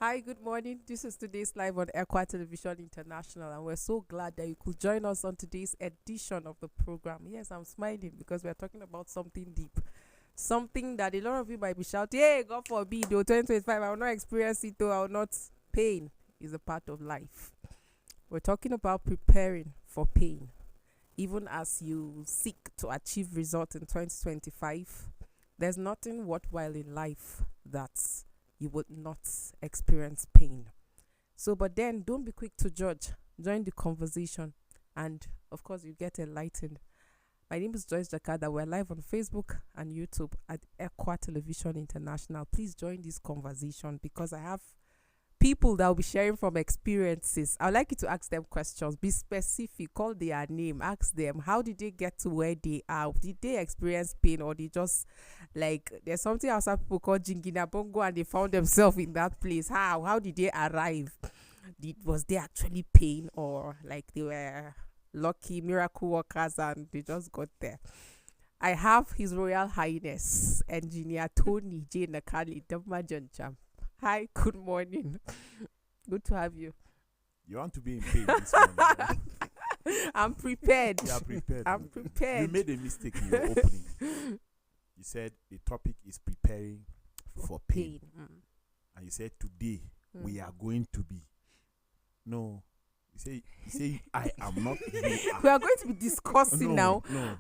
Hi, good morning. This is today's live on Equa Television International, and we're so glad that you could join us on today's edition of the program. Yes, I'm smiling because we're talking about something deep, something that a lot of you might be shouting, "Hey, God forbid, though 2025, I will not experience it, though I will not." Pain is a part of life. We're talking about preparing for pain, even as you seek to achieve results in 2025. There's nothing worthwhile in life that you would not experience pain. So, but then don't be quick to judge. Join the conversation, and of course, you get enlightened. My name is Joyce Jakada. We're live on Facebook and YouTube at Equa Television International. Please join this conversation because I have people that will be sharing from experiences. I'd like you to ask them questions. Be specific. Call their name. Ask them, how did they get to where they are? Did they experience pain, or they just like there's something else people call Jingina Bongo and they found themselves in that place? How did they arrive? Was there actually pain, or like they were lucky miracle workers and they just got there? I have His Royal Highness Engineer Tony J. Nakali Damajancham. Hi, good morning. Good to have you. You want to be in pain this morning, right? I'm prepared. You are prepared. I'm You prepared. made a mistake in your opening. You said the topic is preparing for pain. And you said today we are going to be. No. You say I am not. We are going to be discussing now. No.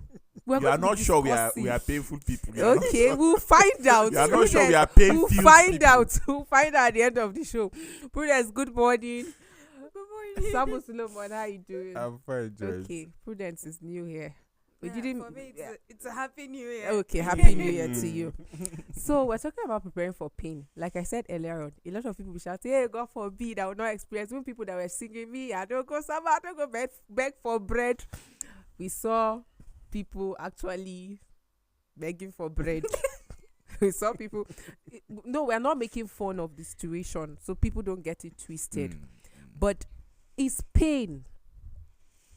We You are not sure we discussing. are painful people. You are not Okay, sure. we'll find out. You are not sure we Prudence, are painful We'll people. find out. We'll find out at the end of the show. Prudence, good morning. Good morning. Samu Solomon, how you doing? I'm fine, Joyce. Okay, Prudence is new here. We Yeah, didn't. For me, yeah. it's a happy new year. Okay, happy new year to you. So we're talking about preparing for pain. Like I said earlier on, a lot of people be shouting, "Hey, God forbid, I will not experience." Even people that were singing me, I don't go somewhere, I don't go beg for bread. We saw people actually begging for bread. We saw people. No, we're not making fun of the situation, so people don't get it twisted. But is pain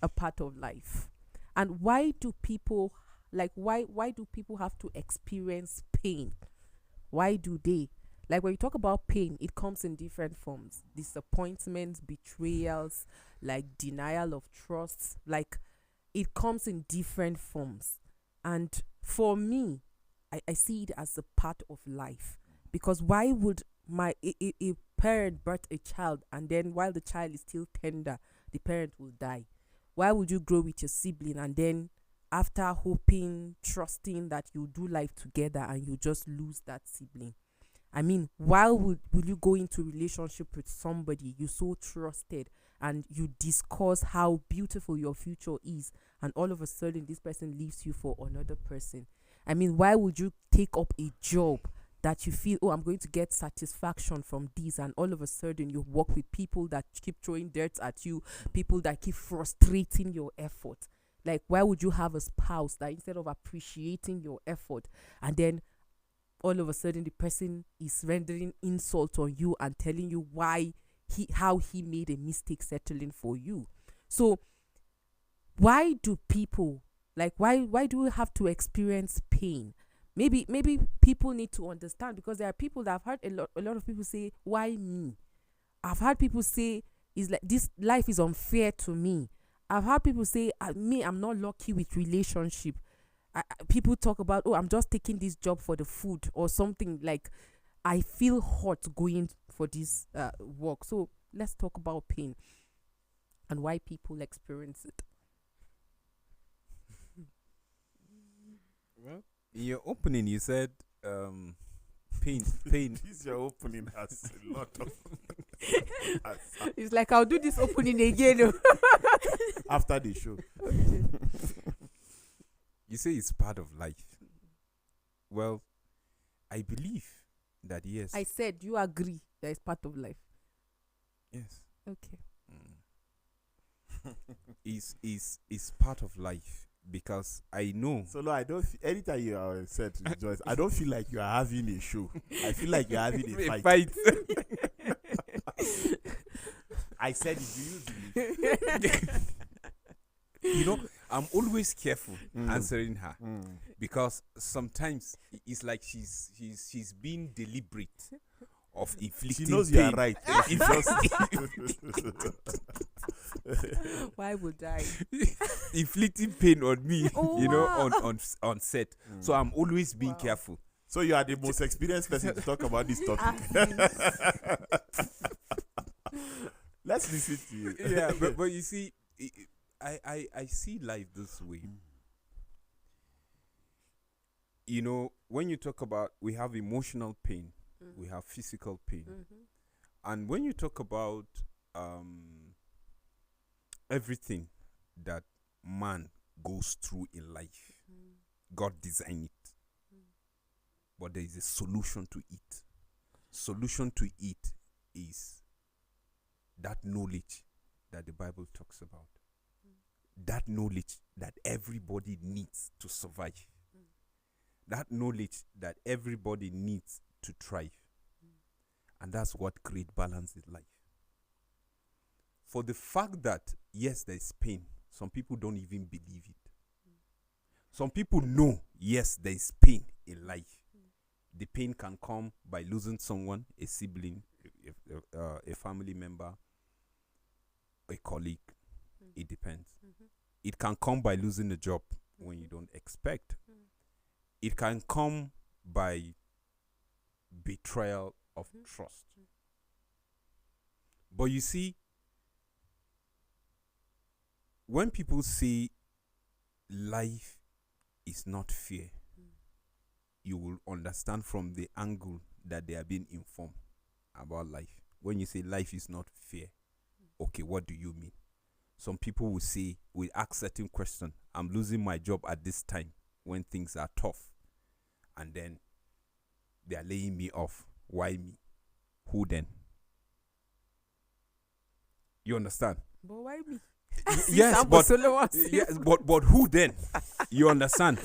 a part of life? And why do people why do people have to experience pain? Why do they? Like when you talk about pain, it comes in different forms. Disappointments, betrayals, like denial of trust. Like it comes in different forms. And for me, I see it as a part of life. Because why would a parent birth a child, and then while the child is still tender, the parent will die? Why would you grow with your sibling, and then after hoping, trusting that you do life together, and you just lose that sibling? I mean, why will you go into a relationship with somebody you so trusted, and you discuss how beautiful your future is, and all of a sudden this person leaves you for another person? I mean, why would you take up a job that you feel, oh, I'm going to get satisfaction from this, and all of a sudden you work with people that keep throwing dirt at you, people that keep frustrating your effort? Like, why would you have a spouse that instead of appreciating your effort, and then all of a sudden the person is rendering insult on you and telling you how he made a mistake settling for you? So why do people, why do we have to experience pain? Maybe people need to understand, because there are people that I've heard a lot of people say, why me? I've heard people say, is like this life is unfair to me. I've heard people say, I'm not lucky with relationship. People talk about, oh, I'm just taking this job for the food or something. Like, I feel hot going for this work. So let's talk about pain and why people experience it. Well, in your opening, you said pain. This your opening has a lot of. It's like, I'll do this opening again. After the show. You say it's part of life. Well, I believe that yes. I said, you agree that it's part of life. Yes. Okay. Is part of life, because I know. So no, I don't. Anytime you are said to Joyce, I don't feel like you are having a show. I feel like you're having a fight. I said it. Do you believe? You know, I'm always careful answering her because sometimes it's like she's being deliberate of inflicting She knows pain. you are right. She Why would I? Inflicting pain on me, Oh, you know, wow. on set. So I'm always being Wow. careful. So you are the most experienced person to talk about this topic. Let's listen to you. Yeah, but you see, I see life this way. You know, when you talk about, we have emotional pain, we have physical pain, and when you talk about everything that man goes through in life, God designed it, but there is a solution to it. Solution to it is that knowledge that the Bible talks about. That knowledge that everybody needs to survive. That knowledge that everybody needs to thrive. And that's what creates balance in life. For the fact that, yes, there is pain, some people don't even believe it. Some people know, yes, there is pain in life. The pain can come by losing someone, a sibling, a family member, a colleague. It depends. It can come by losing a job when you don't expect. It can come by betrayal of trust. But you see, when people say life is not fair, you will understand from the angle that they are being informed about life. When you say life is not fair, okay, what do you mean? Some people will say, will ask certain questions. I'm losing my job at this time when things are tough. And then they are laying me off. Why me? Who then? You understand? But why me? Yes, but who then? You understand?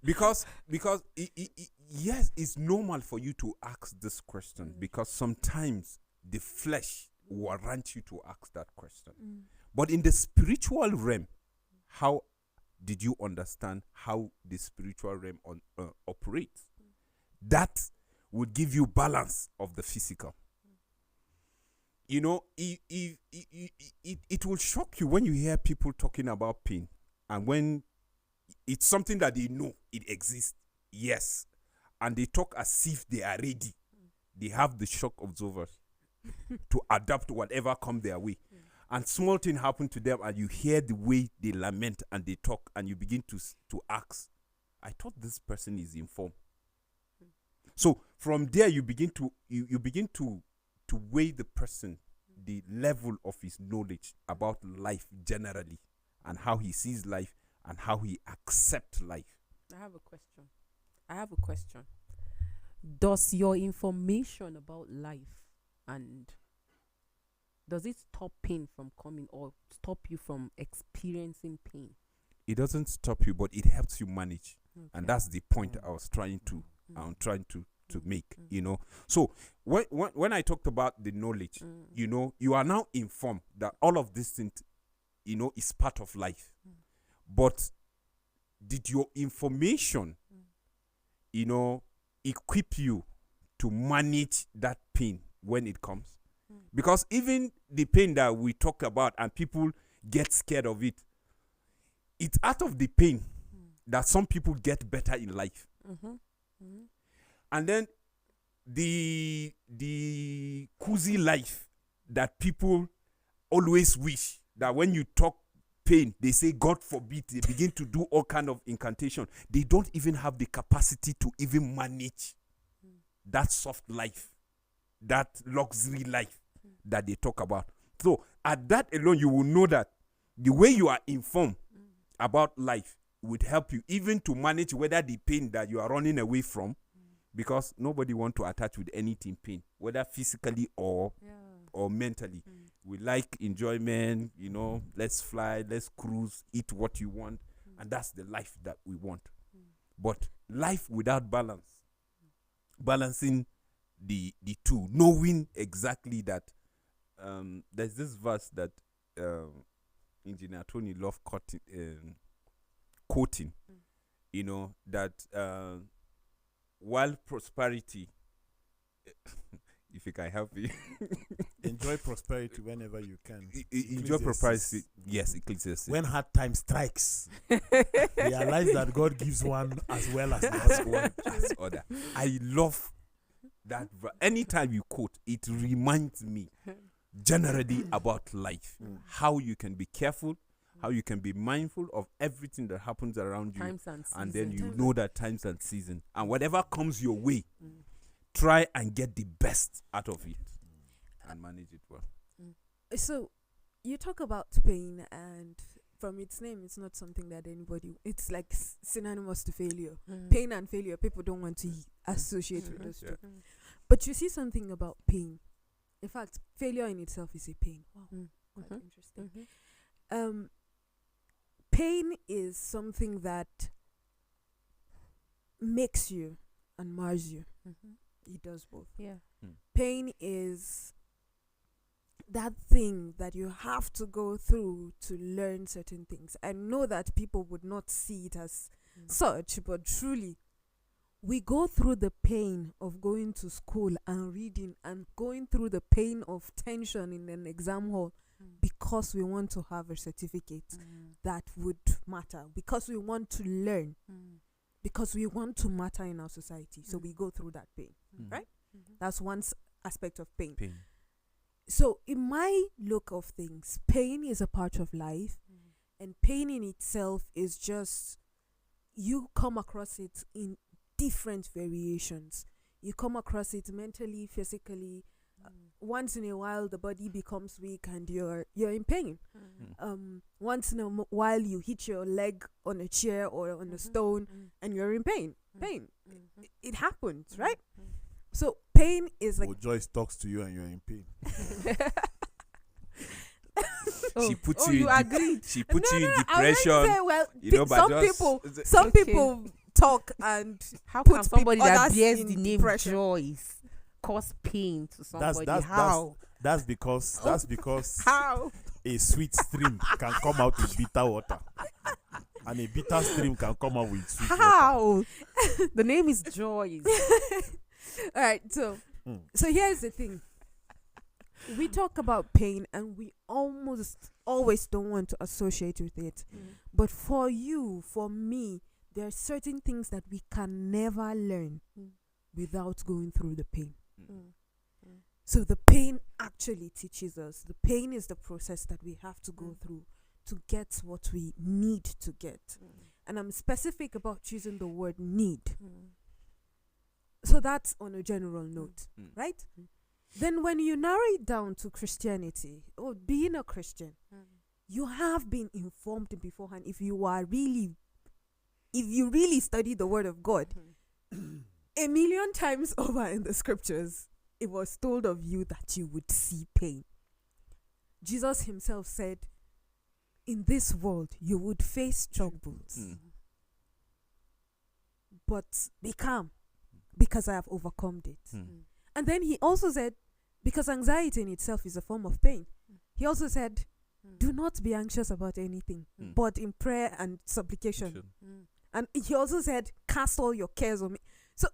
Because yes, it's normal for you to ask this question because sometimes the flesh warrants you to ask that question. But in the spiritual realm, how did you understand how the spiritual realm operates? That would give you balance of the physical. You know, it will shock you when you hear people talking about pain, and when it's something that they know it exists, yes, and they talk as if they are ready. They have the shock absorbers to adapt to whatever come their way. And small thing happen to them, and you hear the way they lament and they talk, and you begin to ask, I thought this person is informed. So from there, you begin to weigh the person, the level of his knowledge about life generally, and how he sees life and how he accepts life. I have a question. Does your information about life and does it stop pain from coming or stop you from experiencing pain? It doesn't stop you, but it helps you manage. Okay. And that's the point I was trying to make, you know. So when I talked about the knowledge, you know, you are now informed that all of this thing, you know, is part of life. But did your information, you know, equip you to manage that pain when it comes? Because even the pain that we talk about and people get scared of it, it's out of the pain that some people get better in life. And then the cozy life that people always wish, that when you talk pain, they say, God forbid, they begin to do all kind of incantation. They don't even have the capacity to even manage that soft life, that luxury life that they talk about. So at that alone, you will know that the way you are informed about life would help you even to manage whether the pain that you are running away from, because nobody want to attach with anything pain, whether physically or mentally. We like enjoyment, you know, let's fly, let's cruise, eat what you want, and that's the life that we want. But life without balance, balancing the two, knowing exactly that there's this verse that Engineer Tony Love quoting, you know, that while prosperity if it can help you. Enjoy prosperity whenever you can. Enjoy prosperity. Yes, Ecclesiastes. When hard time strikes, realize that God gives one as well as the as other. one as other. I love that. Anytime you quote, it reminds me generally about life. How you can be careful, how you can be mindful of everything that happens around you. Times and seasons. And then you know that times and season. And whatever comes your way, try and get the best out of it and manage it well. So, you talk about pain, and from its name, it's not something that anybody. It's like synonymous to failure. Pain and failure, people don't want to associate with those two. But you see something about pain. In fact, failure in itself is a pain. Wow, quite interesting. Pain is something that makes you and mars you. It does both. Yeah. Pain is that thing that you have to go through to learn certain things. I know that people would not see it as such, but truly, we go through the pain of going to school and reading and going through the pain of tension in an exam hall because we want to have a certificate that would matter, because we want to learn, because we want to matter in our society. So we go through that pain, right? That's one aspect of pain. So in my look of things, pain is a part of life, and pain in itself is just, you come across it in different variations. You come across it mentally, physically. Once in a while, the body becomes weak and you're in pain. Once in a while, you hit your leg on a chair or on a stone and you're in pain. It happens, right? So pain is like, Joyce talks to you and you're in pain. She puts you in agreed. She puts you in I depression. already say, well, You know, but some Okay. people talk and How put can somebody peop- that others bears in the name depression. Joyce cause pain to somebody? How? That's because How? a sweet stream can come out with bitter water, and a bitter stream can come out with sweet water. How? The name is Joyce. All right, so here's the thing. We talk about pain and we almost always don't want to associate with it. But for you, for me, there are certain things that we can never learn without going through the pain. So the pain actually teaches us. The pain is the process that we have to go through to get what we need to get. And I'm specific about choosing the word need. So that's on a general note, right? Then when you narrow it down to Christianity or being a Christian, you have been informed beforehand. If you really study the word of God, 1,000,000 times over in the scriptures, it was told of you that you would see pain. Jesus himself said, in this world, you would face troubles. But be calm, because I have overcome it. And then he also said, because anxiety in itself is a form of pain, he also said, do not be anxious about anything, but in prayer and supplication. And he also said, cast all your cares on me. So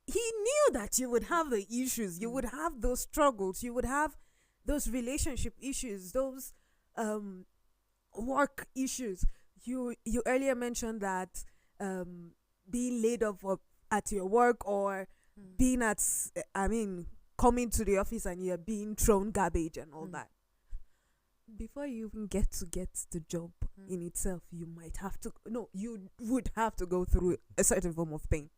he knew that you would have the issues, you would have those struggles, you would have those relationship issues, those work issues. You earlier mentioned that being laid off at your work, or being coming to the office and you're being thrown garbage and all that. Before you even get the job in itself, you would have to go through a certain form of pain.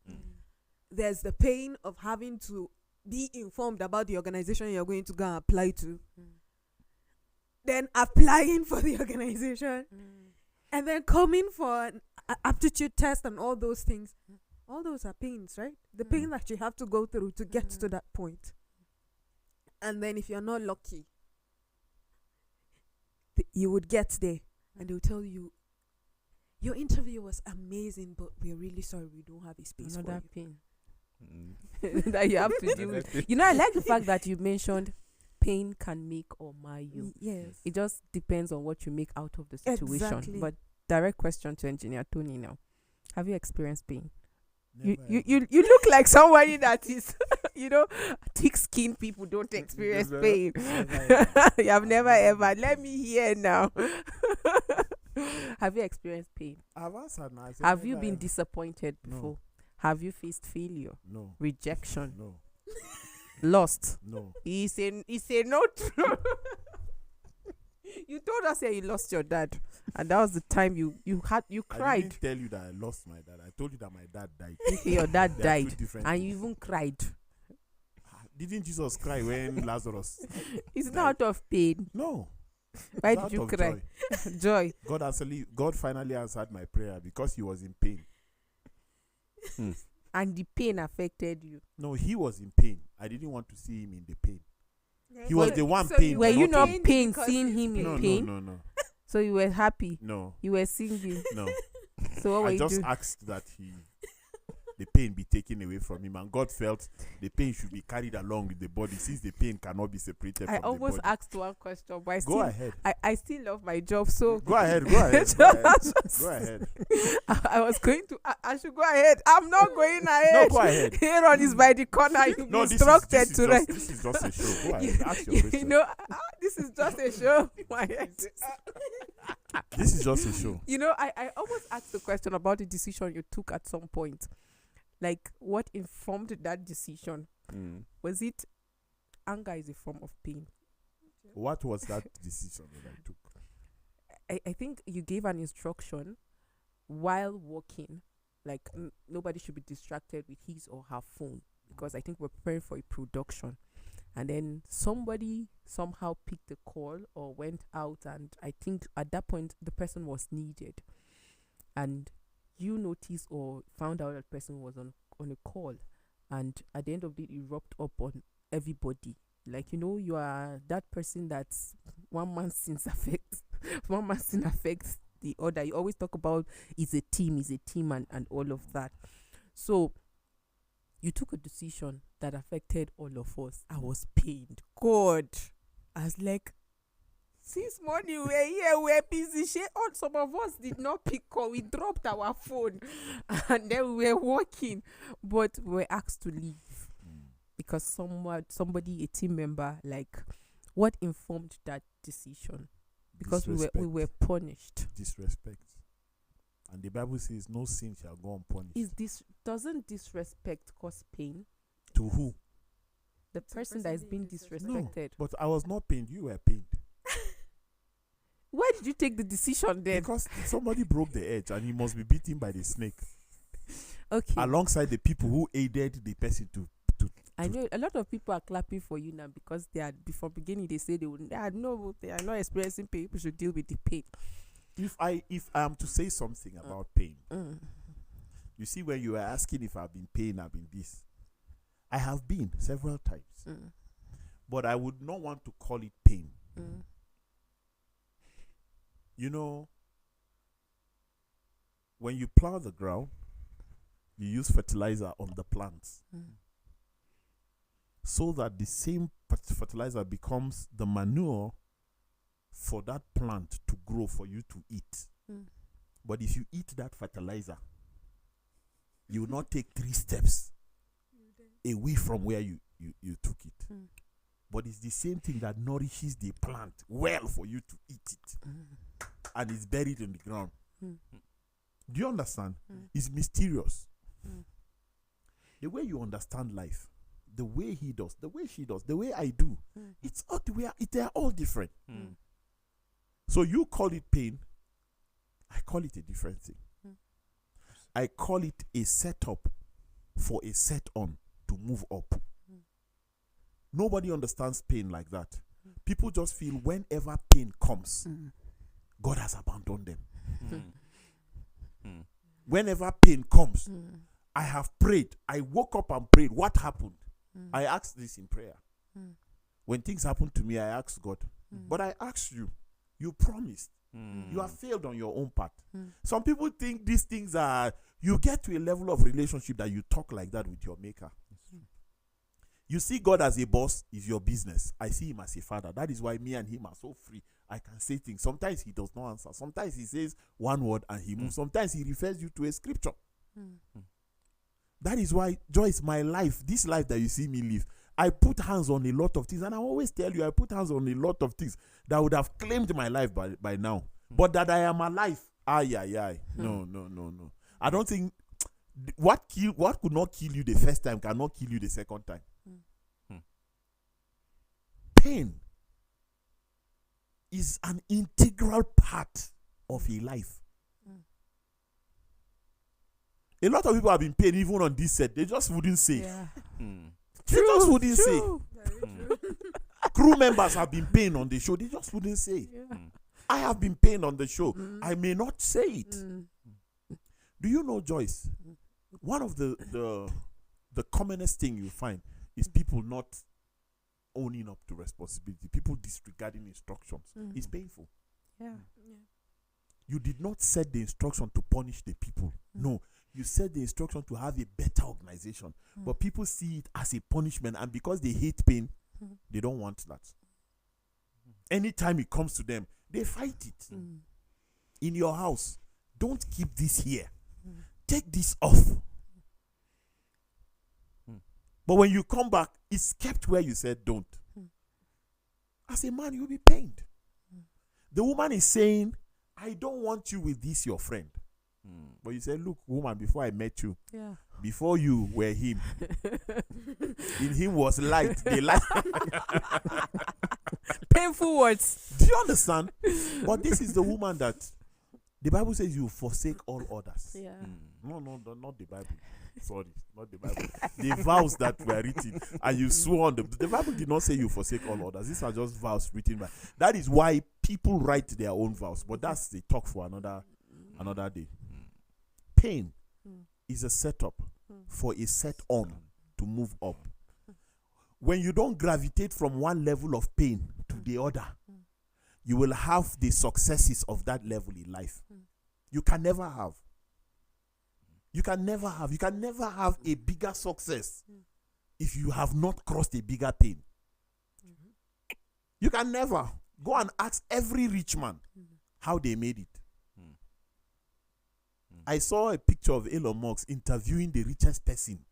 There's the pain of having to be informed about the organization you're going to go and apply to. Then applying for the organization. And then coming for an aptitude test and all those things. All those are pains, right? The pain that you have to go through to get to that point. And then if you're not lucky, you would get there and they'll tell you, your interview was amazing, but we're really sorry we don't have a space Another for you. pain that you have to deal with. You know, I like the fact that you mentioned pain can make or mar you. Yes. It just depends on what you make out of the situation. Exactly. But direct question to Engineer Tony now. Have you experienced pain? Never You look like somebody that is You know, thick-skinned people don't experience Never- pain. You have never ever. Let me hear now. Have you experienced pain? I've answered now. I said Have you never been ever. disappointed No. before? Have you faced failure, No, rejection, no, lost? no. He said no. You told us that you lost your dad, and that was the time you I cried. didn't tell you that I lost my dad. I told you that my dad died. Your dad They are two died, different and things. you even cried. Didn't Jesus cry when Lazarus? It's died? not out of pain. No. Why It's did out you of cry? joy. Joy. God finally answered my prayer because he was in pain. And the pain affected you. No, he was in pain. I didn't want to see him in the pain. He was the one So pain. Were you not him. pain because seeing he's him in No, pain? no, no, no, So you were happy. no, You were singing. no. So what were I you just doing? asked that the pain be taken away from him, and God felt the pain should be carried along with the body, since the pain cannot be separated I from almost the body. asked one question, but I Go still, ahead. I still love my job. So Go ahead. Go ahead. Go ahead. Go ahead. I was going to. I should go ahead. I'm not going No, ahead. go ahead. Aaron is by the corner. You'll be No, instructed to write. this is just a show. Go ahead. Ask your You question. know, this is just a show. My head. This is just a show. You know, I almost asked the question about the decision you took at some point. Like, what informed that decision? Was it anger is a form of pain? What was that decision that I took? I think you gave an instruction while walking, like nobody should be distracted with his or her phone, because I think we're preparing for a production. And then somebody somehow picked the call or went out, and I think at that point the person was needed. And you noticed or found out that person was on a call, and at the end of it, it rubbed up on everybody. Like, you know, you are that person that's one man's sins affects one man's sin affects the other. You always talk about it's a team, and all of that. So you took a decision that affected all of us. I was pained. God, I was like, since morning we're here, we're busy. Some of us did not pick call. We dropped our phone, and then we were walking, but we were asked to leave because somebody, a team member, like, what informed that decision? Because we were punished. Disrespect. And the Bible says no sin shall go unpunished. Doesn't disrespect cause pain? To who? The person that is being disrespected. But I was not pained. You were pained. Why did you take the decision then? Because somebody broke the edge and he must be beaten by the snake. Okay. Alongside the people who aided the person to I know a lot of people are clapping for you now because they are, before beginning they say they are not experiencing pain. People should deal with the pain. If I am to say something about pain, you see, when you are asking if I've been pain, I've been this. I have been several times, but I would not want to call it pain. You know, when you plow the ground, you use fertilizer on the plants, so that the same fertilizer becomes the manure for that plant to grow for you to eat. But if you eat that fertilizer, you will not take 3 steps away from where you took it. But it's the same thing that nourishes the plant well for you to eat it. And it's buried in the ground. Do you understand? It's mysterious. The way you understand life, the way he does, the way she does, the way I do, it's all they are all different. So you call it pain, I call it a different thing. I call it a setup for a set on to move up. Nobody understands pain like that. People just feel whenever pain comes, God has abandoned them. Whenever pain comes, I have prayed. I woke up and prayed. What happened? I asked this in prayer. When things happen to me, I ask God. But I asked you. You promised. You have failed on your own part. Some people think these things are, you get to a level of relationship that you talk like that with your maker. You see God as a boss is your business. I see him as a father. That is why me and him are so free. I can say things. Sometimes he does not answer. Sometimes he says one word and he moves. Sometimes he refers you to a scripture. That is why, Joyce, my life, this life that you see me live, I put hands on a lot of things. And I always tell you, I put hands on a lot of things that would have claimed my life by now. But that I am alive, no. I don't think what could not kill you the first time cannot kill you the second time. Pain is an integral part of a life. A lot of people have been pain even on this set. They just wouldn't say. Yeah. They just wouldn't say. Very true. Crew members have been pain on the show. They just wouldn't say. Yeah. I have been pain on the show. I may not say it. Do you know, Joyce? One of the commonest thing you find is people not owning up to responsibility. People disregarding instructions. It's painful. Yeah. You did not set the instruction to punish the people. No. You set the instruction to have a better organization. But people see it as a punishment, and because they hate pain, they don't want that. Anytime it comes to them, they fight it. In your house, don't keep this here. Take this off. But when you come back, it's kept where you said don't. As a man, you'll be pained. The woman is saying, I don't want you with this, your friend. But you said, look, woman, before I met you, Yeah. before you were him, in him was light. The light. Painful words. Do you understand? But this is the woman that the Bible says you forsake all others. Yeah. No, not the Bible. Sorry, not the Bible. The vows that were written and you swore on them. The Bible did not say you forsake all others. These are just vows written by. That is why people write their own vows. But that's the talk for another day. Pain is a setup for a set on to move up. When you don't gravitate from one level of pain to the other, you will have the successes of that level in life. You can never have. You can never have a bigger success if you have not crossed a bigger pain. You can never. Go and ask every rich man how they made it. I saw a picture of Elon Musk interviewing the richest person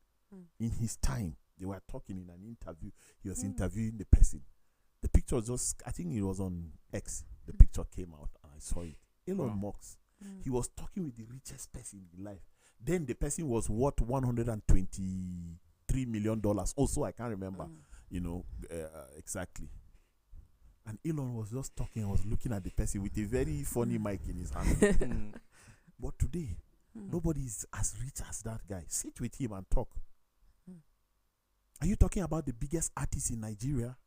in his time. They were talking in an interview. He was interviewing the person. The picture was just, I think it was on X. The picture came out and I saw it. Elon Musk. He was talking with the richest person in life. Then the person was worth $123 million. Also, I can't remember, exactly. And Elon was just talking. I was looking at the person with a very funny mic in his hand. But today, nobody is as rich as that guy. Sit with him and talk. Are you talking about the biggest artist in Nigeria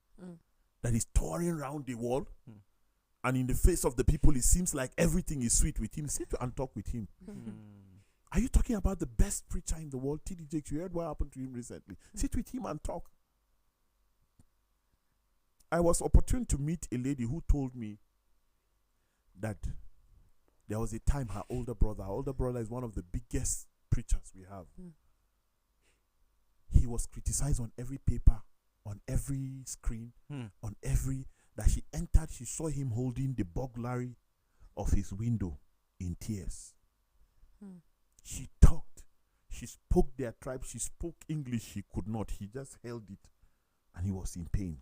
that is touring around the world? And in the face of the people, it seems like everything is sweet with him. Sit and talk with him. Are you talking about the best preacher in the world, T.D. Jakes? You heard what happened to him recently. Sit with him and talk. I was opportune to meet a lady who told me that there was a time her older brother is one of the biggest preachers we have. He was criticized on every paper, on every screen, on every, that she entered, she saw him holding the burglary of his window in tears. She talked. She spoke their tribe. She spoke English. He could not. He just held it. And he was in pain.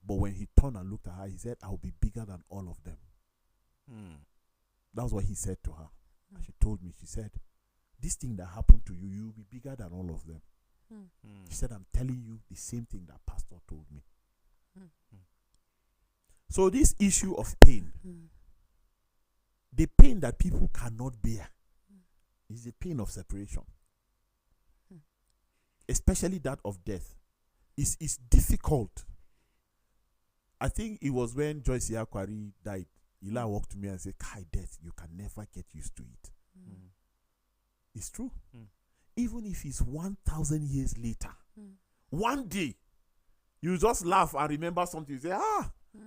But when he turned and looked at her, he said, I'll be bigger than all of them. That was what he said to her. And she told me, she said, this thing that happened to you, you'll be bigger than all of them. She said, I'm telling you the same thing that pastor told me. So this issue of pain, the pain that people cannot bear is the pain of separation. Especially that of death. It's difficult. I think it was when Joyce Yakwari died. Eli walked to me and said, Kai, death, you can never get used to it. It's true. Even if it's 1,000 years later, one day, you just laugh and remember something. You say,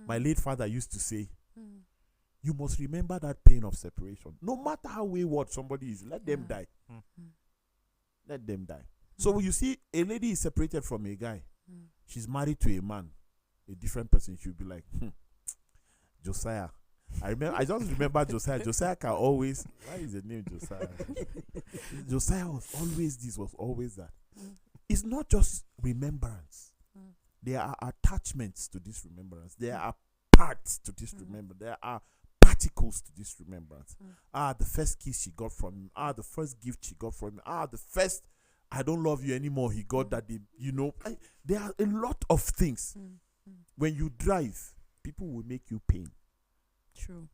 my late father used to say, you must remember that pain of separation. No matter how wayward somebody is, let them die. Let them die. So you see, a lady is separated from a guy. She's married to a man, a different person. She'll be like, Josiah, I just remember Josiah. Josiah can always. Why is the name Josiah? Josiah was always this. Was always that. It's not just remembrance. There are attachments to this remembrance. There are parts to this remembrance. There are particles to this remembrance. The first kiss she got from him. The first gift she got from him. The first I don't love you anymore he got that day. There are a lot of things. When you drive, people will make you pain. True.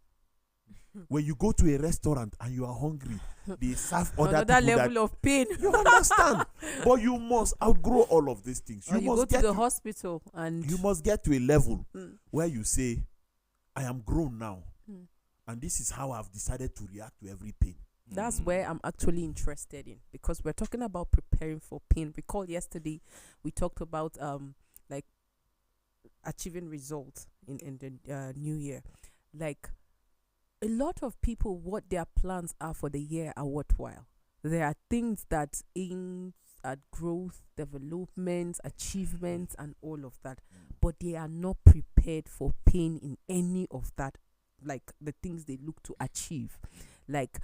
When you go to a restaurant and you are hungry, they serve other Another people level of pain. you understand. But you must outgrow all of these things. You go to the hospital and you must get to a level where you say, I am grown now. And this is how I've decided to react to every pain. that's where I'm actually interested in, because we're talking about preparing for pain. Recall yesterday we talked about like achieving results in the new year. Like, a lot of people, what their plans are for the year are worthwhile. There are things that aims at growth, development, achievements, and all of that, but they are not prepared for pain in any of that, like the things they look to achieve. Like,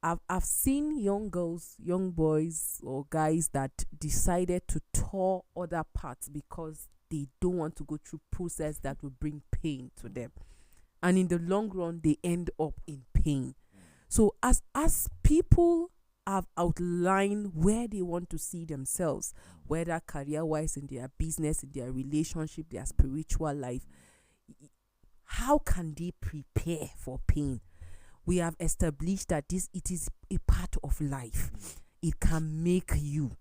I've seen young girls, young boys, or guys that decided to tour other parts because they don't want to go through process that will bring pain to them, and in the long run they end up in pain. So as people have outlined where they want to see themselves, whether career wise, in their business, in their relationship, their spiritual life, how can they prepare for pain? We have established that it is a part of life. It can make you.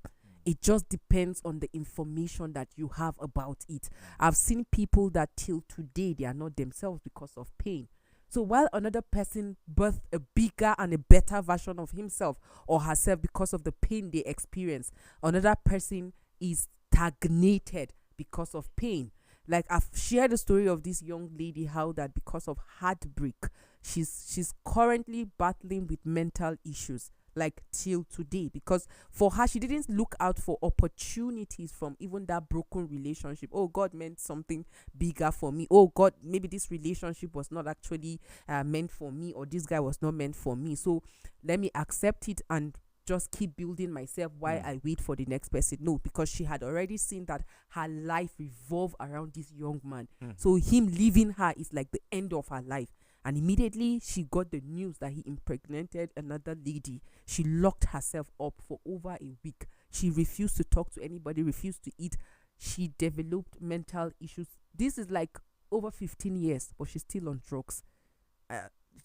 It just depends on the information that you have about it. I've seen people that till today they are not themselves because of pain. So while another person birthed a bigger and a better version of himself or herself because of the pain they experience, another person is stagnated because of pain. Like, I've shared the story of this young lady, how that because of heartbreak, she's currently battling with mental issues, like till today, because for her, she didn't look out for opportunities from even that broken relationship. Oh, God meant something bigger for me. Oh, God, maybe this relationship was not actually meant for me, or this guy was not meant for me. So let me accept it and just keep building myself while I wait for the next person. No, because she had already seen that her life revolved around this young man. So him leaving her is like the end of her life. And immediately she got the news that he impregnated another lady. She locked herself up for over a week. She refused to talk to anybody, refused to eat. She developed mental issues. This is like over 15 years, but she's still on drugs.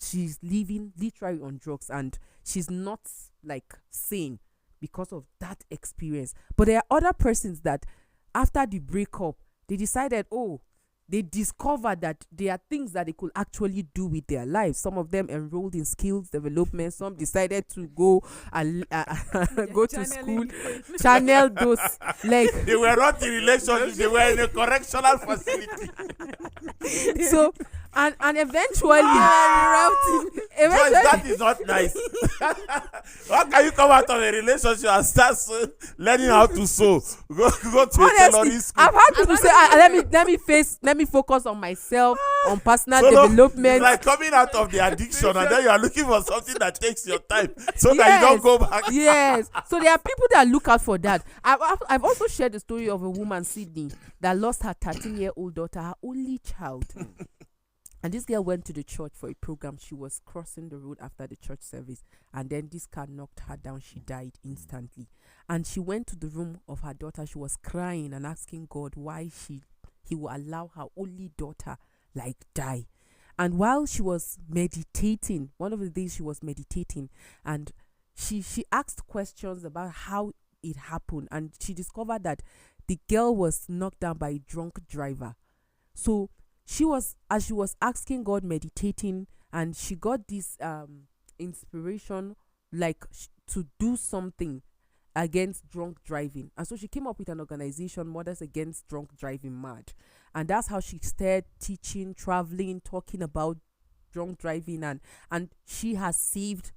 She's living literally on drugs, and she's not like sane because of that experience. But there are other persons that after the breakup, they decided, they discovered that there are things that they could actually do with their lives. Some of them enrolled in skills development. Some decided to go and go to school, channel those, like they were not in relationship. They were in a correctional facility. So and eventually, that is not nice. How can you come out of a relationship and start learning how to sew? Go to a tailoring school. I've had people say, let me focus on myself, on personal development. It's like coming out of the addiction and then you are looking for something that takes your time so that you don't go back. Yes. So there are people that look out for that. I've also shared the story of a woman, Sydney, that lost her 13-year-old daughter, her only child. And this girl went to the church for a program. She was crossing the road after the church service, and then this car knocked her down. She died instantly. And she went to the room of her daughter. She was crying and asking God why he will allow her only daughter die. And while she was meditating, one of the days she was meditating, and she asked questions about how it happened, and she discovered that the girl was knocked down by a drunk driver. So as she was asking God, meditating, and she got this inspiration to do something against drunk driving. And so she came up with an organization, Mothers Against Drunk Driving MAD. And that's how she started teaching, traveling, talking about drunk driving, and she has saved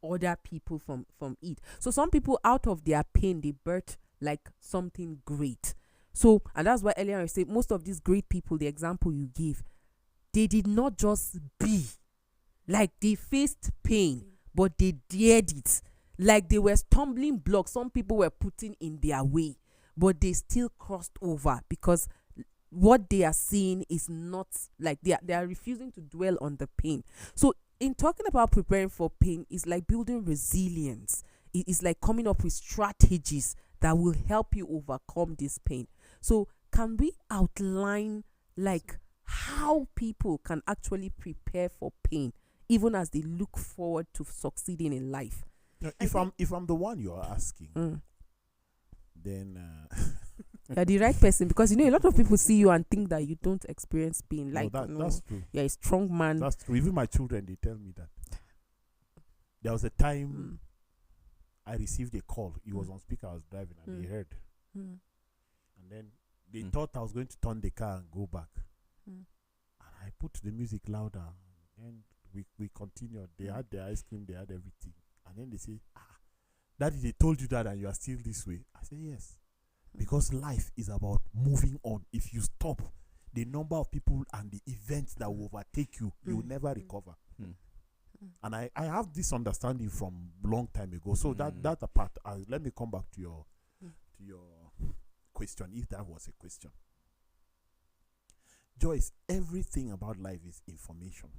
other people from it. So some people, out of their pain, they birth something great. So, and that's why earlier I said most of these great people, the example you give, they did not just be. Like they faced pain, but they dared it. Like they were stumbling blocks some people were putting in their way, but they still crossed over because what they are seeing is not like they are refusing to dwell on the pain. So in talking about preparing for pain, it's like building resilience. It is like coming up with strategies that will help you overcome this pain. So can we outline like how people can actually prepare for pain even as they look forward to succeeding in life? No, if I'm the one you're asking, then You're the right person, because you know a lot of people see you and think that you don't experience pain. Like that's true. you're a strong man. That's true. Even my children, they tell me that. There was a time I received a call. It was on speaker. I was driving, and they heard. And then they thought I was going to turn the car and go back. And I put the music louder, and we continued. They had their ice cream, they had everything. And then they say, Daddy, they told you that and you are still this way. I say, yes. Because life is about moving on. If you stop, the number of people and the events that will overtake you, you will never recover. And I have this understanding from long time ago. So that apart, let me come back to your question, if that was a question. Joyce, everything about life is information.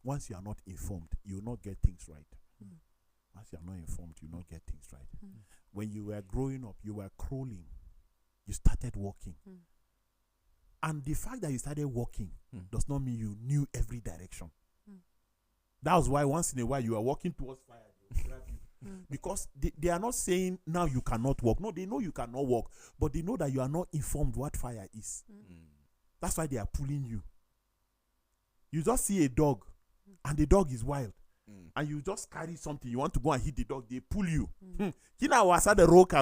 Once you are not informed, you will not get things right. Once you are not informed, you will not get things right. When you were growing up, you were crawling. You started walking. And the fact that you started walking does not mean you knew every direction. That was why once in a while you are walking towards fire, they will grab you. Because they are not saying now you cannot walk. No, they know you cannot walk, but they know that you are not informed what fire is. That's why they are pulling you. You just see a dog, and the dog is wild. And you just carry something, you want to go and hit the dog, they pull you. Kina was at the rock,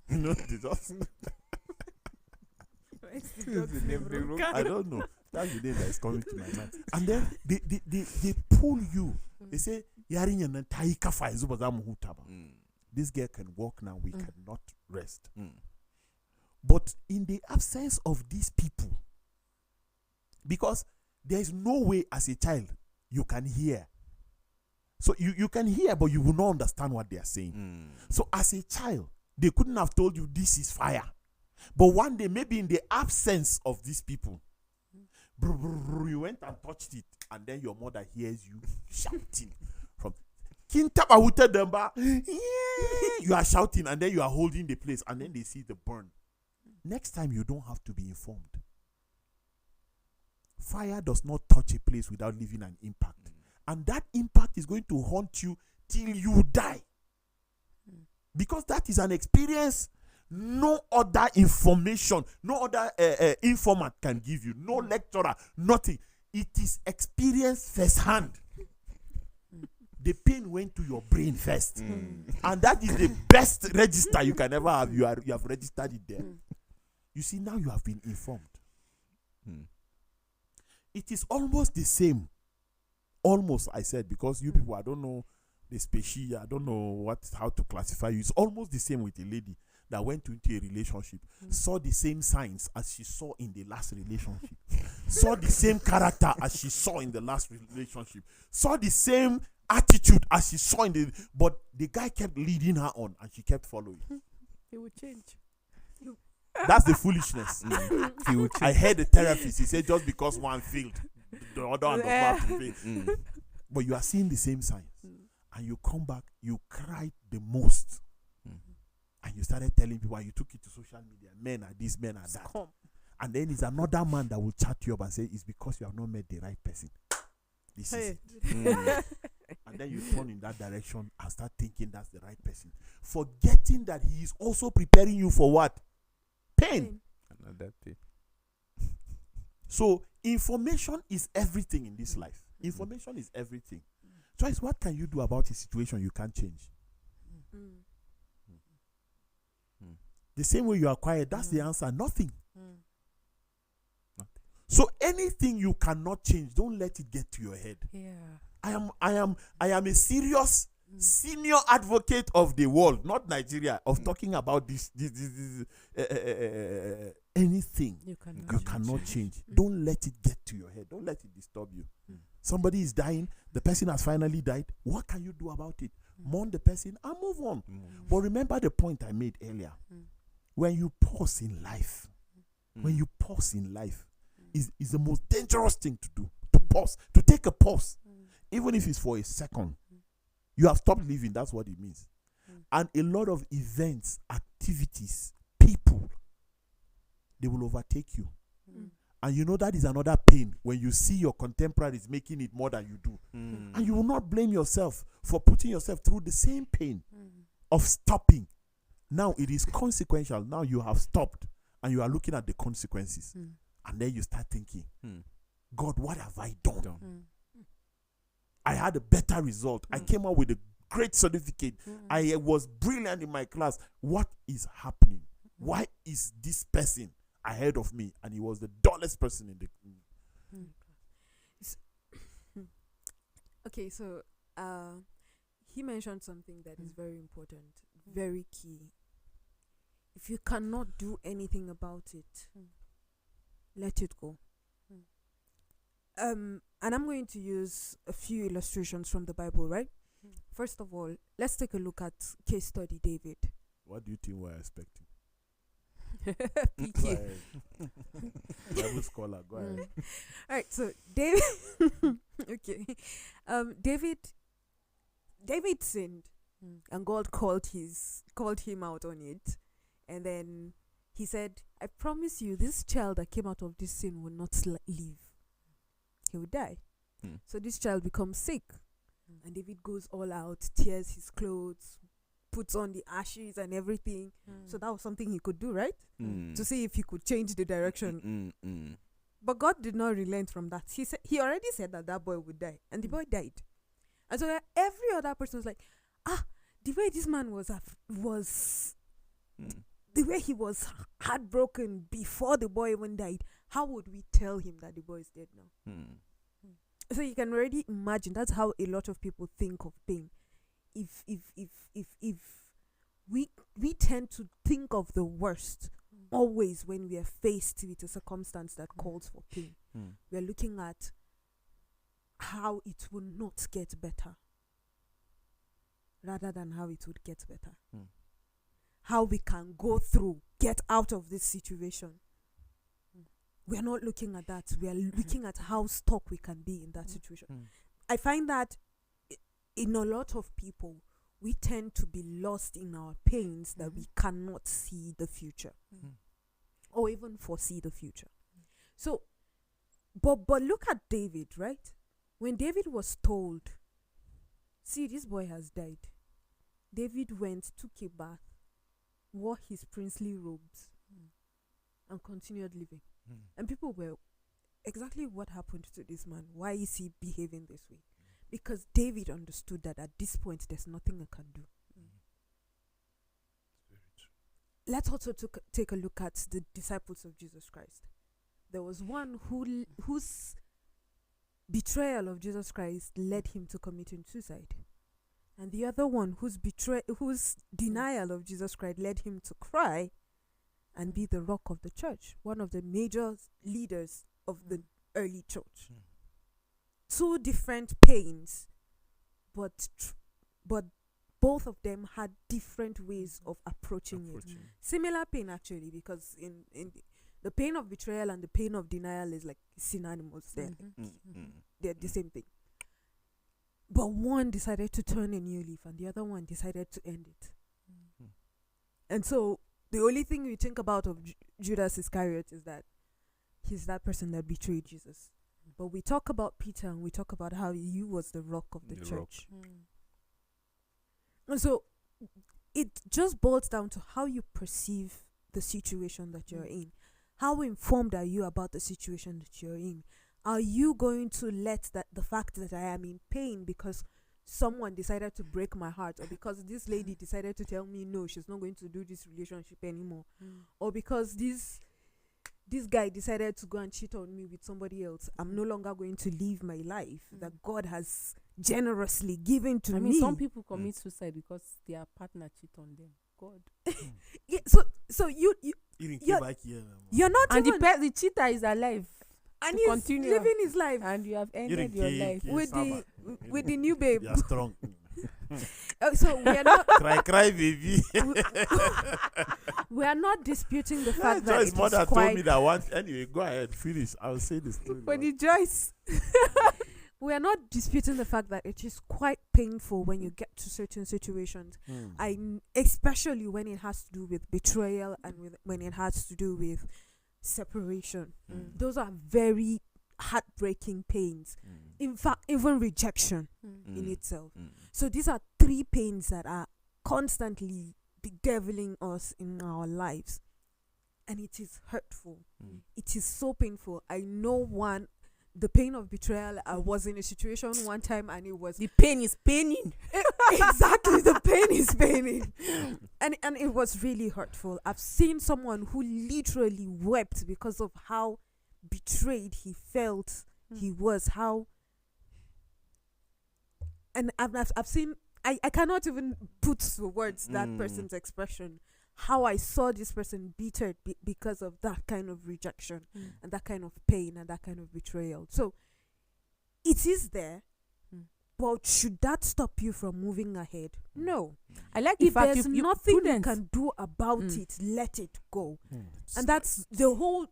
you know, they just I don't know. That's the name that is coming to my mind. And then they pull you. They say, this girl can walk now, we cannot rest. But in the absence of these people, because there is no way as a child you can hear. So you can hear, but you will not understand what they are saying. So as a child, they couldn't have told you this is fire. But one day, maybe in the absence of these people, you went and touched it, and then your mother hears you shouting from Kintaba Demba. You are shouting, and then you are holding the place, and then they see the burn. Next time, you don't have to be informed. Fire does not touch a place without leaving an impact. And that impact is going to haunt you till you die. Because that is an experience no other information, no other informant can give you. No lecturer, nothing. It is experience firsthand. The pain went to your brain first. And that is the best register you can ever have. You have registered it there. You see, now you have been informed. It is almost the same. Almost, I said, because you people, I don't know the species, I don't know how to classify you. It's almost the same with a lady that went into a relationship, saw the same signs as she saw in the last relationship, saw the same character as she saw in the last relationship, saw the same attitude as she saw in the, but the guy kept leading her on and she kept following. He would change. That's the foolishness. He would change. I heard the therapist, he said just because one failed, the other one does not have to fail. But you are seeing the same signs. And you come back, you cried the most. And you started telling people, and you took it to social media, men are this, men are that. And then it's another man that will chat you up and say, it's because you have not met the right person. This is it. And then you turn in that direction and start thinking that's the right person. Forgetting that he is also preparing you for what? Pain. Another pain. So information is everything in this life. Information is everything. Joyce, what can you do about a situation you can't change? The same way you are quiet, that's the answer. Nothing. So anything you cannot change, don't let it get to your head. Yeah. I am a serious senior advocate of the world, not Nigeria, of talking about this anything. You You cannot change. Don't let it get to your head. Don't let it disturb you. Somebody is dying. The person has finally died. What can you do about it? Mourn the person and move on. But remember the point I made earlier. When you pause in life, is the most dangerous thing to do. To pause, to take a pause, even if it's for a second. You have stopped living. That's what it means. And a lot of events, activities, people, they will overtake you. And you know that is another pain when you see your contemporaries making it more than you do. And you will not blame yourself for putting yourself through the same pain of stopping. Now it is consequential. Now you have stopped and you are looking at the consequences. And then you start thinking, God, what have I done? I had a better result. I came out with a great certificate. I was brilliant in my class. What is happening? Why is this person ahead of me? And he was the dullest person in the Okay, so he mentioned something that is very important, very key. If you cannot do anything about it, let it go. And I'm going to use a few illustrations from the Bible, right? First of all, let's take a look at case study David. What do you think we're expecting? PK. Bible scholar, go ahead. All right, so David. Okay, David sinned, and God called him out on it, and then he said, "I promise you, this child that came out of this sin will not live. He will die." So this child becomes sick, and David goes all out, tears his clothes, puts on the ashes and everything. So that was something he could do, right? To see if he could change the direction. But God did not relent from that. He already said that boy would die, and the boy died. And so every other person was like, the way this man was the way he was heartbroken before the boy even died, how would we tell him that the boy is dead now? So you can already imagine that's how a lot of people think of pain. If we tend to think of the worst always when we are faced with a circumstance that calls for pain. We are looking at how it will not get better rather than how it would get better. How we can go through, get out of this situation. We are not looking at that. We are looking at how stuck we can be in that situation. I find that in a lot of people, we tend to be lost in our pains that we cannot see the future or even foresee the future. So, but look at David, right? When David was told, see, this boy has died, David went, took a bath, wore his princely robes, and continued living. And people were, exactly what happened to this man? Why is he behaving this way? Because David understood that at this point, there's nothing I can do. Let's also take a look at the disciples of Jesus Christ. There was one whose betrayal of Jesus Christ led him to committing suicide. And the other one whose denial of Jesus Christ led him to cry and be the rock of the church, one of the major leaders of the early church. Two different pains, but both of them had different ways of approaching it. Similar pain, actually, because in the pain of betrayal and the pain of denial is like synonymous. They're the same thing. But one decided to turn a new leaf and the other one decided to end it. And so the only thing we think about of Judas Iscariot is that he's that person that betrayed Jesus. But we talk about Peter and we talk about how he was the rock of the church. And so it just boils down to how you perceive the situation that you're in. How informed are you about the situation that you're in? Are you going to let the fact that I am in pain because someone decided to break my heart, or because this lady decided to tell me no, she's not going to do this relationship anymore, or because this this guy decided to go and cheat on me with somebody else. I'm no longer going to live my life that God has generously given to I me. mean, some people commit suicide because their partner cheat on them. God. Yeah, so you're not And even, the cheater is alive. and to he's continue. living his life And you have ended your life. with the new babe. You are strong. So we are not cry, baby. we are not disputing the fact that Joy's it mother is told me quite. that once. Anyway, go ahead, finish. I'll say this. For the Joyce. We are not disputing the fact that it is quite painful when you get to certain situations. Especially when it has to do with betrayal and when it has to do with separation. Those are very heartbreaking pains. In fact, even rejection in itself. So these are 3 pains that are constantly bedeviling us in our lives, and it is hurtful. It is so painful. I know the pain of betrayal. I was in a situation one time, and it was The pain is paining. exactly, the pain is paining, and it was really hurtful. I've seen someone who literally wept because of how betrayed he felt. He was how, and I've seen. I cannot even put to words that person's expression. How I saw this person bittered because of that kind of rejection and that kind of pain and that kind of betrayal. So it is there, but should that stop you from moving ahead? No. I like the If fact there's you nothing you prudence. can do about it, let it go. And that's the whole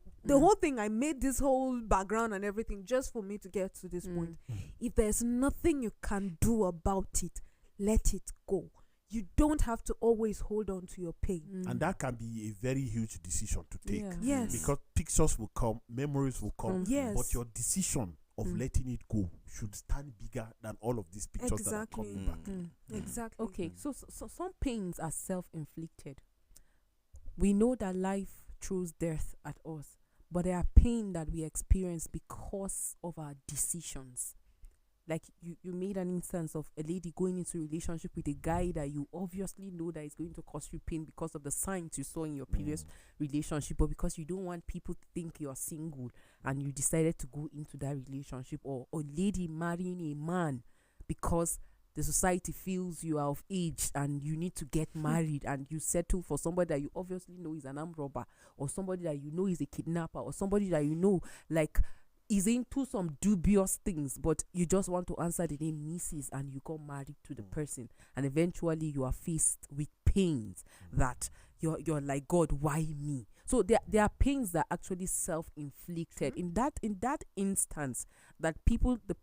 thing. I made this whole background and everything just for me to get to this point. If there's nothing you can do about it, let it go. You don't have to always hold on to your pain. And that can be a very huge decision to take. Yeah. Yes. Because pictures will come, memories will come. Yes. But your decision of letting it go should stand bigger than all of these pictures that are coming back. Exactly. Okay, so some pains are self-inflicted. We know that life throws death at us, but there are pain that we experience because of our decisions. Like you made an instance of a lady going into a relationship with a guy that you obviously know that is going to cause you pain because of the signs you saw in your previous relationship, but because you don't want people to think you're single and you decided to go into that relationship, or a lady marrying a man because the society feels you are of age and you need to get married, and you settle for somebody that you obviously know is an armed robber, or somebody that you know is a kidnapper, or somebody that you know like is into some dubious things, but you just want to answer the name Mrs. and you got married to the person, and eventually you are faced with pains that you're like, God, why me? So there are pains that are actually self-inflicted. In that instance, the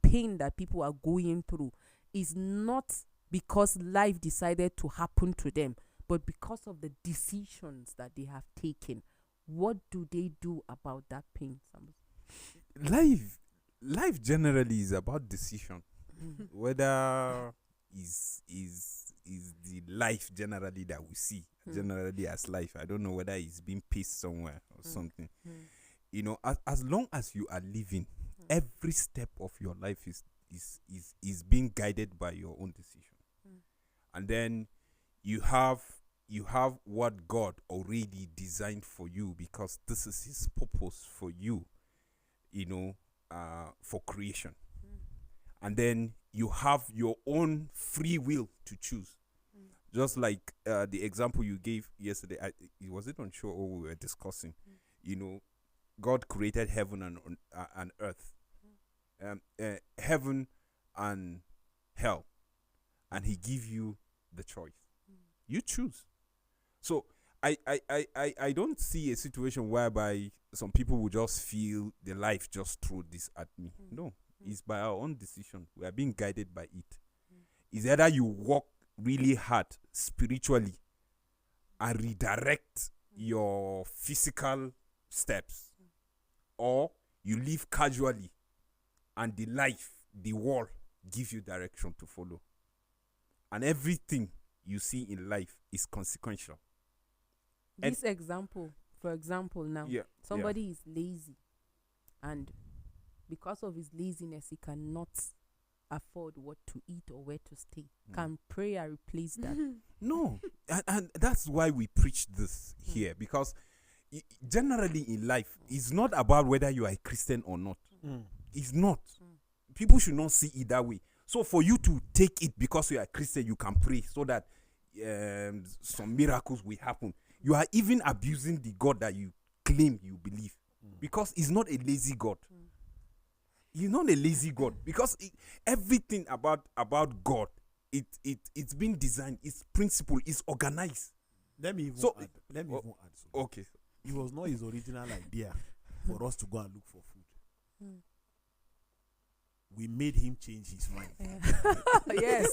pain that people are going through is not because life decided to happen to them, but because of the decisions that they have taken. What do they do about that pain? Life generally is about decision. Whether is the life generally that we see generally as life. I don't know whether it's being paced somewhere or something. You know, as long as you are living, every step of your life is being guided by your own decision. And then you have what God already designed for you, because this is his purpose for you, you know, for creation. And then you have your own free will to choose. Just like the example you gave yesterday, was it on show or we were discussing? You know, God created heaven and earth, heaven and hell, and he give you the choice. You choose. So I don't see a situation whereby some people will just feel the life just threw this at me. No, it's by our own decision. We are being guided by it. It's either you work really hard spiritually and redirect your physical steps, or you live casually and the world gives you direction to follow. And everything you see in life is consequential. This example, for example, now somebody is lazy, and because of his laziness he cannot afford what to eat or where to stay. Can prayer replace that? No. And that's why we preach this here, because generally in life, it's not about whether you are a Christian or not. Mm. It's not. People should not see it that way. So for you to take it because you are a Christian, you can pray so that some miracles will happen. You are even abusing the God that you claim you believe, because he's not a lazy God. He's not a lazy God, because everything about God, it's been designed, it's principle, it's organized. Let me even So- add. Let me oh, even add something. Okay. It was not his original idea for us to go and look for food. Mm. We made him change his mind Yes.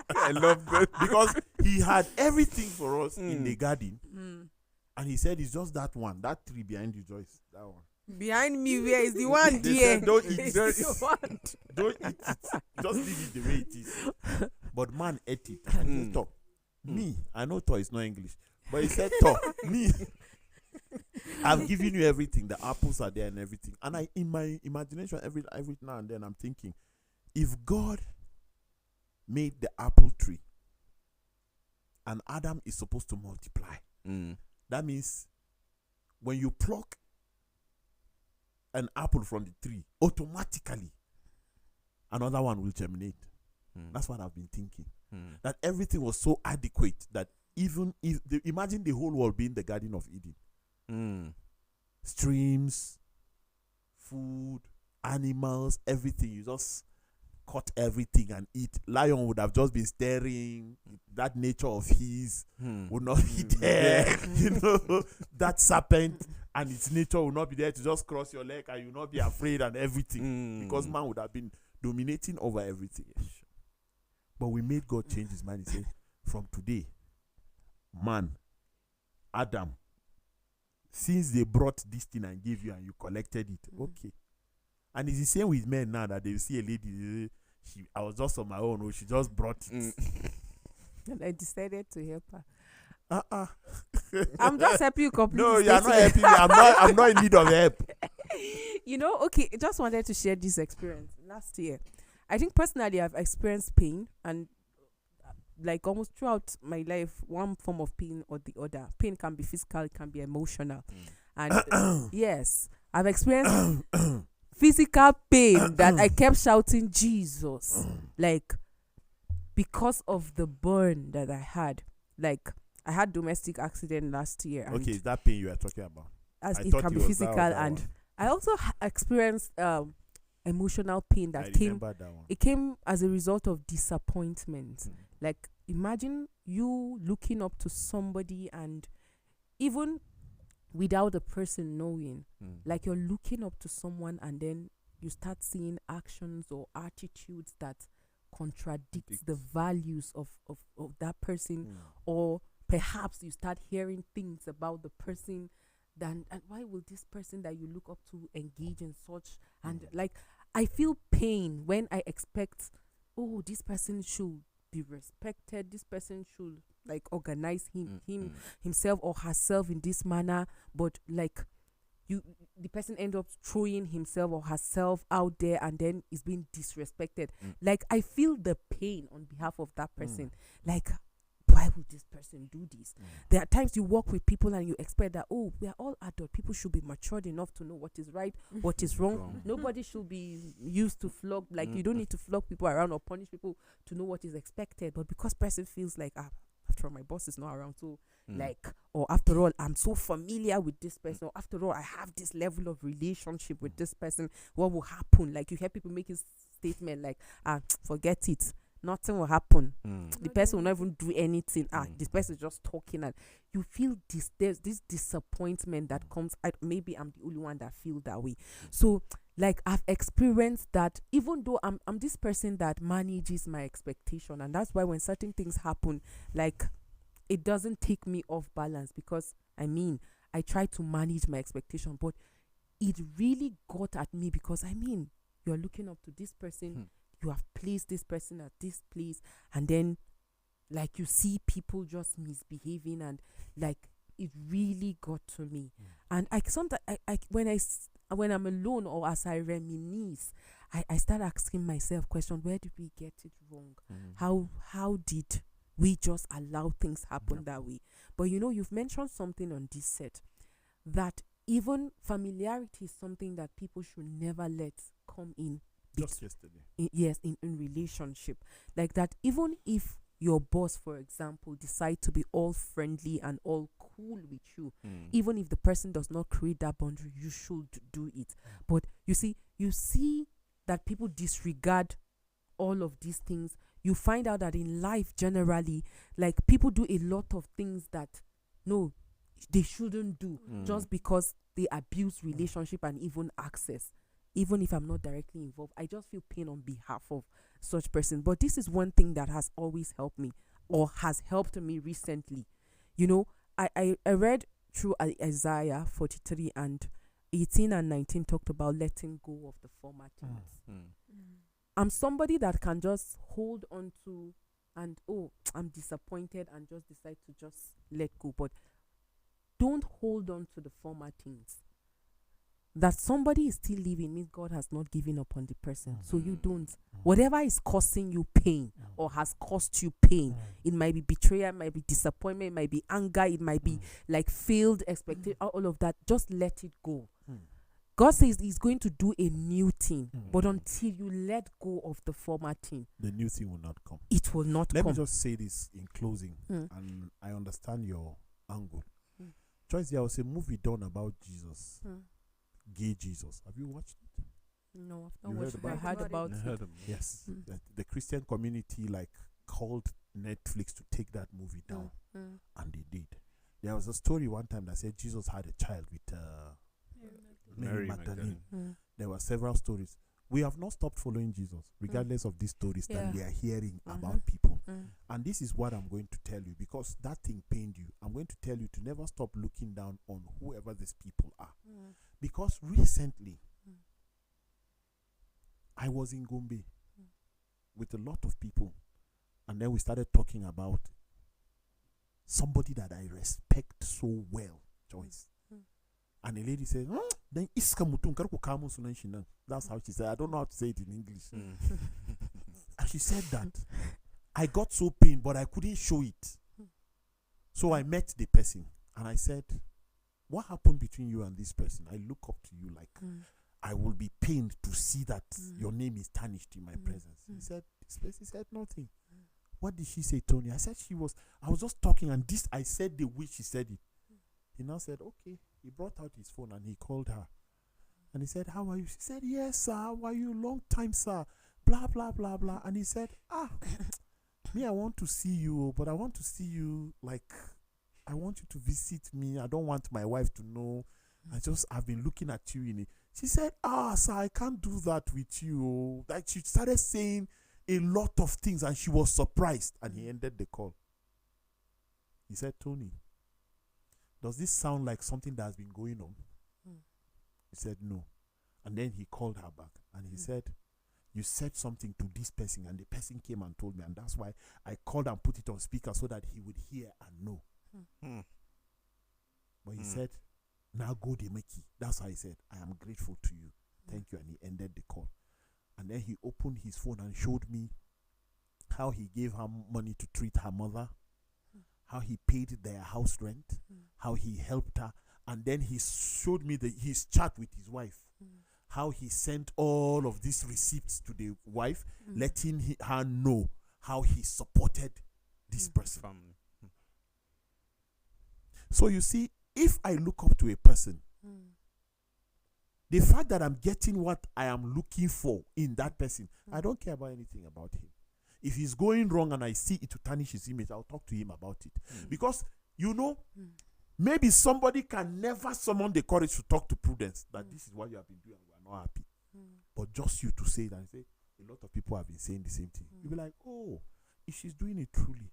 I love that. because he had everything for us in the garden, Mm. and he said it's just that one, that tree behind you, Joyce, that one. Behind me, where is the one They there? said, don't eat It's this. the one. Don't eat it. Just leave it the way it is. But man ate it. And he said, "Toh, me, I know Toh is not English, but he said, Toh, me, I've given you everything. The apples are there and everything. And I, in my imagination, every now and then, I'm thinking, if God made the apple tree and Adam is supposed to multiply, that means when you pluck an apple from the tree, automatically another one will germinate. That's what I've been thinking. That everything was so adequate that even if imagine the whole world being the Garden of Eden. Streams, food, animals, everything. You just cut everything and eat. Lion would have just been staring. That nature of his would not be there. You know, that serpent and its nature will not be there to just cross your leg and you will not be afraid and everything. Because man would have been dominating over everything. But we made God change his mind. He said, from today, man, Adam, since they brought this thing and gave you and you collected it, okay. And it's the same with men now, that they see a lady, I was just on my own, or she just brought it. And I decided to help her. Uh-uh. I'm just helping you complete. No, the you're not statement. helping me. I'm not in need of help. You know, okay, I just wanted to share this experience last year. I think personally I've experienced pain, and like almost throughout my life, one form of pain or the other. Pain can be physical, it can be emotional. And yes, I've experienced physical pain that I kept shouting Jesus, like because of the burn that I had. Like I had domestic accident last year. And Okay, is that pain you are talking about? as I it thought can it be was physical, that and one. I also experienced emotional pain I that came. remember that one. It came as a result of disappointment. Like imagine you looking up to somebody, and even without the person knowing, like you're looking up to someone, and then you start seeing actions or attitudes that contradicts the values of that person, or perhaps you start hearing things about the person, and why will this person that you look up to engage in such, and like I feel pain when I expect, oh, this person should be respected, this person should like organize himself or herself in this manner, but like the person end up throwing himself or herself out there and then is being disrespected. Like I feel the pain on behalf of that person. Like, why would this person do this? There are times you work with people and you expect that, oh, we are all adult, people should be matured enough to know what is right, what is wrong. Nobody should be used to flog, like you don't need to flog people around or punish people to know what is expected. But because person feels like, after all, my boss is not around, so like, or after all, I'm so familiar with this person, or after all, I have this level of relationship with this person, what will happen? Like you hear people making statement like, forget it, nothing will happen. The person will not even do anything. This person is just talking, and you feel this. There's this disappointment that comes. Maybe I'm the only one that feel that way. So, like I've experienced that. Even though I'm this person that manages my expectation, and that's why when certain things happen, like it doesn't take me off balance, because I try to manage my expectation, but it really got at me, because you're looking up to this person. You have placed this person at this place, and then like you see people just misbehaving, and like it really got to me. And I sometimes when I'm alone or as I reminisce, I start asking myself questions: where did we get it wrong? How did we just allow things happen that way? But you've mentioned something on this set that even familiarity is something that people should never let come in. Just yesterday. In relationship. Like that, even if your boss, for example, decide to be all friendly and all cool with you, even if the person does not create that boundary, you should do it. But you see that people disregard all of these things. You find out that in life generally, like, people do a lot of things that no, they shouldn't do, just because they abuse relationship and even access. Even if I'm not directly involved, I just feel pain on behalf of such person. But this is one thing that has always helped me, or has helped me recently. You know, I read through Isaiah 43 and 18 and 19 talked about letting go of the former things. I'm somebody that can just hold on to and, oh, I'm disappointed, and just decide to just let go. But don't hold on to the former things. That somebody is still living means God has not given up on the person. So you don't. Whatever is causing you pain or has caused you pain, it might be betrayal, it might be disappointment, it might be anger, it might be like failed expectation, all of that. Just let it go. God says He's going to do a new thing, but until you let go of the former thing, the new thing will not come. it will not Let come. me just say this in closing, and I understand your angle. Joyce, there was a movie done about Jesus, gay Jesus. Have you watched it? No, I've You not heard watched it, but I about heard it. about I it. heard of Yes. The Christian community called Netflix to take that movie down, and they did. There was a story one time that said Jesus had a child with Mary Magdalene. There were several stories. We have not stopped following Jesus, regardless of these stories that we are hearing about people. And this is what I'm going to tell you, because that thing pained you. I'm going to tell you to never stop looking down on whoever these people are. Because recently, I was in Gombe with a lot of people, and then we started talking about somebody that I respect so well, Joyce. And the lady said, then iska mutum kar ku kawo mun sunan shi nan. That's how she said. I don't know how to say it in English. And she said that. I got so pained, but I couldn't show it. So I met the person and I said, what happened between you and this person? I look up to you like I will be pained to see that your name is tarnished in my presence. He said, this person said nothing. What did she say, Tony? I said I was just talking, and this I said the way she said it. He now said, okay. He brought out his phone and he called her. And he said, how are you? She said, yes, sir. How are you? Long time, sir. Blah, blah, blah, blah. And he said, me, I want to see you, but I want to see you I want you to visit me. I don't want my wife to know. I've been looking at you in it. She said, sir, I can't do that with you. Like, she started saying a lot of things and she was surprised. And he ended the call. He said, Tony, does this sound like something that has been going on? He said, no. And then he called her back and he said, you said something to this person, and the person came and told me, and that's why I called and put it on speaker so that he would hear and know. But he said, now go the Meki. That's how he said, I am grateful to you. Thank you. And he ended the call. And then he opened his phone and showed me how he gave her money to treat her mother, how he paid their house rent, how he helped her. And then he showed me his chat with his wife, how he sent all of these receipts to the wife, letting her know how he supported this person. family. So you see, if I look up to a person, the fact that I'm getting what I am looking for in that person, I don't care about anything about him. If he's going wrong and I see it to tarnish his image, I'll talk to him about it. Because, maybe somebody can never summon the courage to talk to Prudence that this is what you have been doing and we are not happy. But just you to say that, and say, a lot of people have been saying the same thing. You'll be like, oh, if she's doing it truly,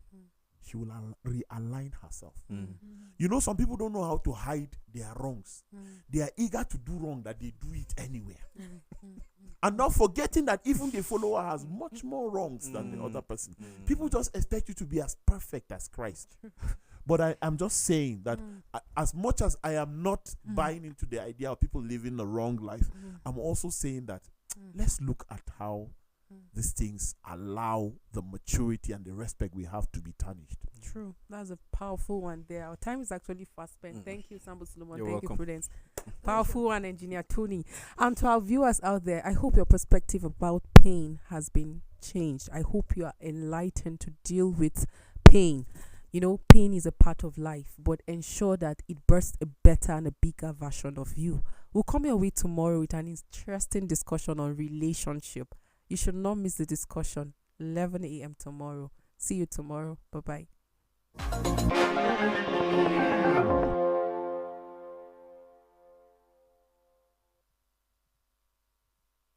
she will realign herself. Some people don't know how to hide their wrongs. They are eager to do wrong that they do it anywhere. And not forgetting that even the follower has much more wrongs than the other person. People just expect you to be as perfect as Christ. But I'm just saying that as much as I am not buying into the idea of people living a wrong life, I'm also saying that let's look at how these things allow the maturity and the respect we have to be tarnished. True. That's a powerful one there. Our time is actually fast spent. Thank you, Sambo Solomon. You're Thank welcome. you, Prudence. Powerful one, Engineer Tony. And to our viewers out there, I hope your perspective about pain has been changed. I hope you are enlightened to deal with pain. You know, pain is a part of life, but ensure that it births a better and a bigger version of you. We'll come your way tomorrow with an interesting discussion on relationship. You should not miss the discussion. 11 a.m. tomorrow. See you tomorrow. Bye-bye.